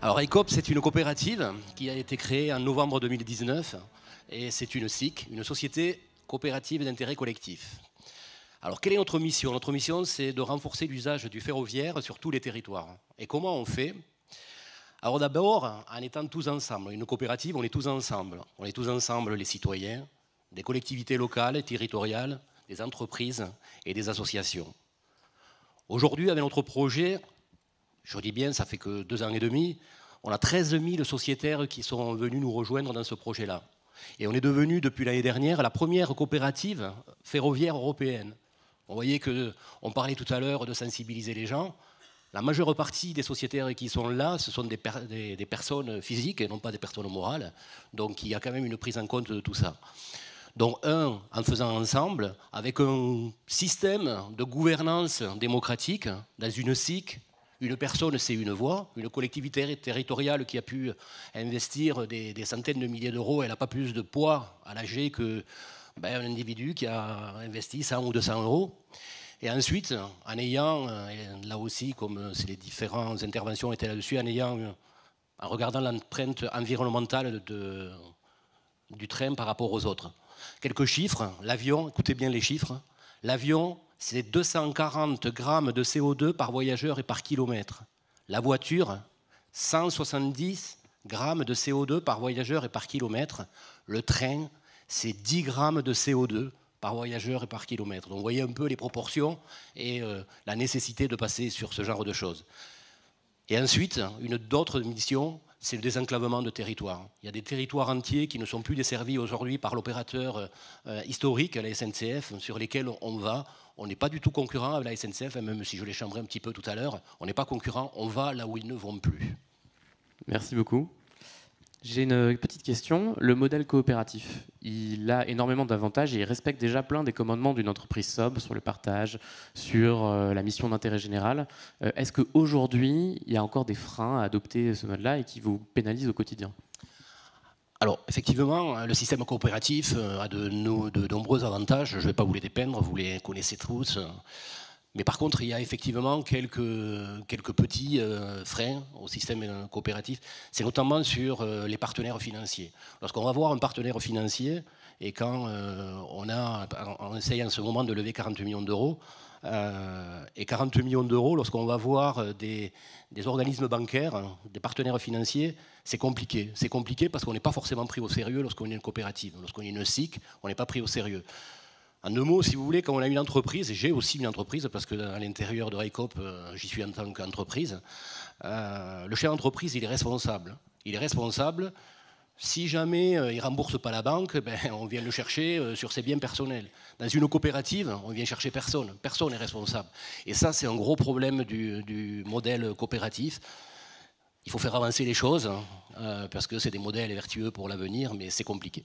Alors EICOP, c'est une coopérative qui a été créée en novembre 2019 et c'est une SIC, une société coopérative d'intérêt collectif. Alors quelle est notre mission? Notre mission, c'est de renforcer l'usage du ferroviaire sur tous les territoires. Et comment on fait? Alors d'abord, en étant tous ensemble. Une coopérative, on est tous ensemble. On est tous ensemble les citoyens, des collectivités locales, territoriales, des entreprises et des associations. Aujourd'hui, avec notre projet, je dis bien, ça fait que 2 ans et demi, on a 13 000 sociétaires qui sont venus nous rejoindre dans ce projet-là. Et on est devenu, depuis l'année dernière, la première coopérative ferroviaire européenne. On voyait qu'on parlait tout à l'heure de sensibiliser les gens. La majeure partie des sociétaires qui sont là, ce sont des personnes physiques et non pas des personnes morales. Donc il y a quand même une prise en compte de tout ça. Donc en faisant ensemble, avec un système de gouvernance démocratique, dans une SIC, une personne, c'est une voix. Une collectivité territoriale qui a pu investir des centaines de milliers d'euros, elle n'a pas plus de poids à l'AG qu'un individu qui a investi 100 ou 200 euros. Et ensuite, en ayant, là aussi, comme les différentes interventions étaient là-dessus, en regardant l'empreinte environnementale du train par rapport aux autres. Quelques chiffres. L'avion, écoutez bien les chiffres. L'avion, c'est 240 grammes de CO2 par voyageur et par kilomètre. La voiture, 170 grammes de CO2 par voyageur et par kilomètre. Le train, c'est 10 grammes de CO2 par voyageur et par kilomètre. Donc vous voyez un peu les proportions et la nécessité de passer sur ce genre de choses. Et ensuite, une autre mission, c'est le désenclavement de territoires. Il y a des territoires entiers qui ne sont plus desservis aujourd'hui par l'opérateur historique, la SNCF, sur lesquels on va. On n'est pas du tout concurrent avec la SNCF, même si je l'ai chambré un petit peu tout à l'heure. On n'est pas concurrent, on va là où ils ne vont plus. Merci beaucoup. J'ai une petite question. Le modèle coopératif, il a énormément d'avantages et il respecte déjà plein des commandements d'une entreprise sobre sur le partage, sur la mission d'intérêt général. Est-ce qu'aujourd'hui, il y a encore des freins à adopter ce mode-là et qui vous pénalisent au quotidien? Alors, effectivement, le système coopératif a de nombreux avantages. Je ne vais pas vous les dépeindre, vous les connaissez tous. Mais par contre, il y a effectivement quelques petits freins au système coopératif. C'est notamment sur les partenaires financiers. Lorsqu'on va voir un partenaire financier, et quand on essaye en ce moment de lever 40 millions d'euros, et 40 millions d'euros, lorsqu'on va voir des organismes bancaires, des partenaires financiers, c'est compliqué. C'est compliqué parce qu'on n'est pas forcément pris au sérieux lorsqu'on est une coopérative. Lorsqu'on est une SIC, on n'est pas pris au sérieux. En deux mots, si vous voulez, quand on a une entreprise, et j'ai aussi une entreprise, parce qu'à l'intérieur de EICOP, j'y suis en tant qu'entreprise, le chef d'entreprise, il est responsable. Il est responsable. Si jamais il ne rembourse pas la banque, on vient le chercher sur ses biens personnels. Dans une coopérative, on vient chercher personne. Personne n'est responsable. Et ça, c'est un gros problème du modèle coopératif. Il faut faire avancer les choses, parce que c'est des modèles vertueux pour l'avenir, mais c'est compliqué.